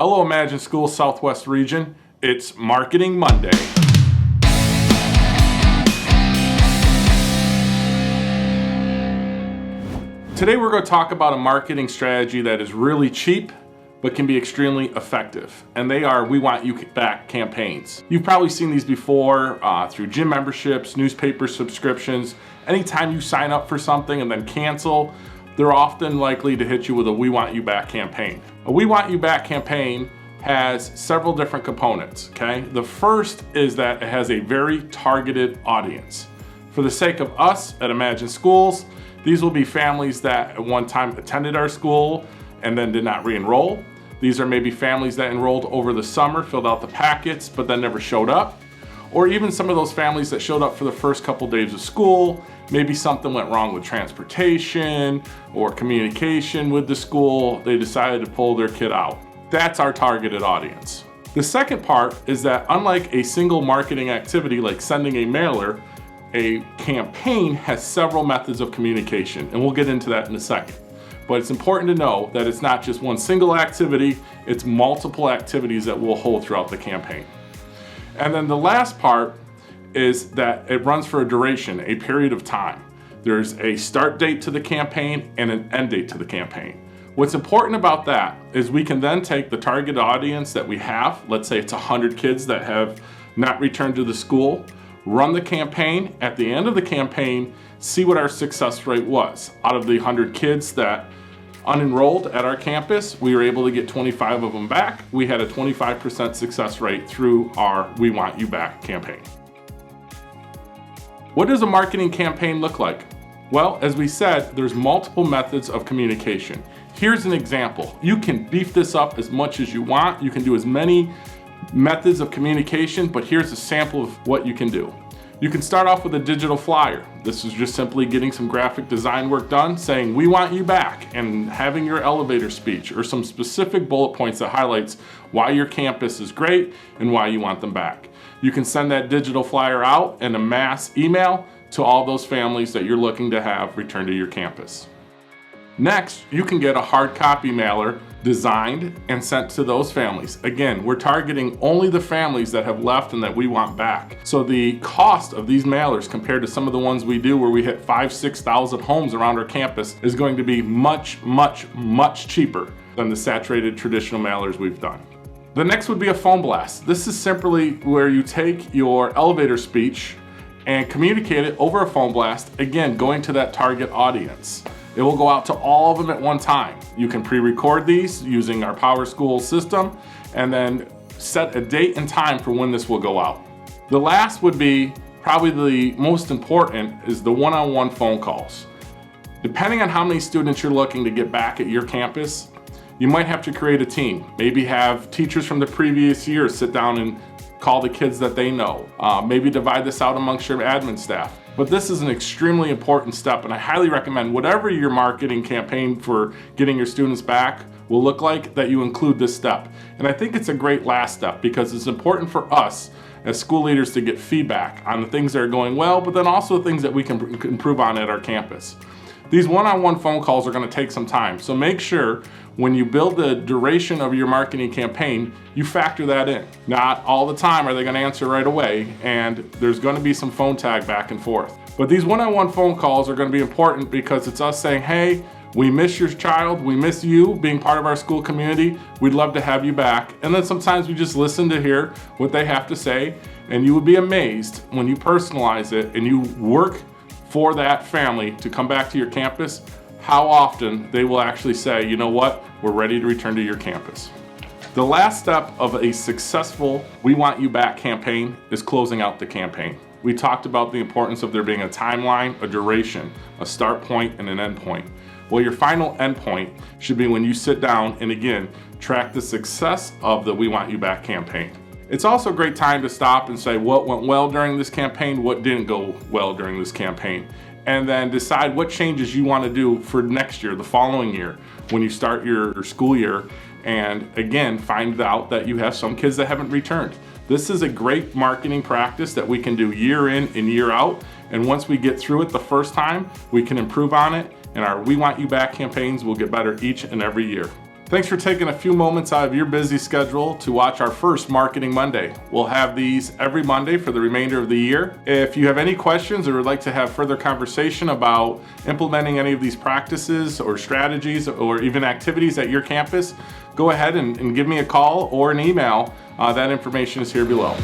Hello, Imagine Schools Southwest Region. It's Marketing Monday. Today we're going to talk about a marketing strategy that is really cheap but can be extremely effective, and they are We Want You Back campaigns. You've probably seen these before through gym memberships, newspaper subscriptions. Anytime you sign up for something and then cancel, they're often likely to hit you with a We Want You Back campaign. A We Want You Back campaign has several different components, okay? The first is that it has a very targeted audience. For the sake of us at Imagine Schools, these will be families that at one time attended our school and then did not re-enroll. These are maybe families that enrolled over the summer, filled out the packets, but then never showed up. Or even some of those families that showed up for the first couple days of school, maybe something went wrong with transportation or communication with the school, they decided to pull their kid out. That's our targeted audience. The second part is that unlike a single marketing activity like sending a mailer, a campaign has several methods of communication, and we'll get into that in a second. But it's important to know that it's not just one single activity, it's multiple activities that we'll hold throughout the campaign. And then the last part is that it runs for a duration, a period of time. There's a start date to the campaign and an end date to the campaign. What's important about that is we can then take the target audience that we have, let's say it's 100 kids that have not returned to the school, run the campaign. At the end of the campaign, see what our success rate was. Out of the 100 kids that unenrolled at our campus, we were able to get 25 of them back. We had a 25% success rate through our We Want You Back campaign. What does a marketing campaign look like? Well, as we said, there's multiple methods of communication. Here's an example. You can beef this up as much as you want. You can do as many methods of communication, but here's a sample of what you can do. You can start off with a digital flyer. This is just simply getting some graphic design work done, saying we want you back, and having your elevator speech or some specific bullet points that highlights why your campus is great and why you want them back. You can send that digital flyer out in a mass email to all those families that you're looking to have return to your campus. Next, you can get a hard copy mailer designed and sent to those families. Again, we're targeting only the families that have left and that we want back. So the cost of these mailers compared to some of the ones we do where we hit 5,000-6,000 homes around our campus is going to be much cheaper than the saturated traditional mailers we've done. The next would be a phone blast. This is simply where you take your elevator speech and communicate it over a phone blast, again, going to that target audience. It will go out to all of them at one time. You can pre-record these using our PowerSchool system and then set a date and time for when this will go out. The last would be probably the most important is the one-on-one phone calls. Depending on how many students you're looking to get back at your campus, you might have to create a team. Maybe have teachers from the previous year sit down and call the kids that they know. Maybe divide this out amongst your admin staff. But this is an extremely important step, and I highly recommend whatever your marketing campaign for getting your students back will look like, that you include this step. And I think it's a great last step because it's important for us as school leaders to get feedback on the things that are going well, but then also the things that we can improve on at our campus. These one-on-one phone calls are going to take some time, so make sure when you build the duration of your marketing campaign, you factor that in. Not all the time are they going to answer right away, and there's going to be some phone tag back and forth. But these one-on-one phone calls are going to be important because it's us saying, hey, we miss your child, we miss you being part of our school community, we'd love to have you back. And then sometimes we just listen to hear what they have to say, and you would be amazed when you personalize it and you work for that family to come back to your campus, how often they will actually say, you know what, we're ready to return to your campus. The last step of a successful We Want You Back campaign is closing out the campaign. We talked about the importance of there being a timeline, a duration, a start point, and an end point. Well, your final end point should be when you sit down and again, track the success of the We Want You Back campaign. It's also a great time to stop and say what went well during this campaign, what didn't go well during this campaign, and then decide what changes you want to do for next year, the following year, when you start your school year, and again, find out that you have some kids that haven't returned. This is a great marketing practice that we can do year in and year out, and once we get through it the first time, we can improve on it, and our We Want You Back campaigns will get better each and every year. Thanks for taking a few moments out of your busy schedule to watch our first Marketing Monday. We'll have these every Monday for the remainder of the year. If you have any questions or would like to have further conversation about implementing any of these practices or strategies or even activities at your campus, go ahead and give me a call or an email. That information is here below.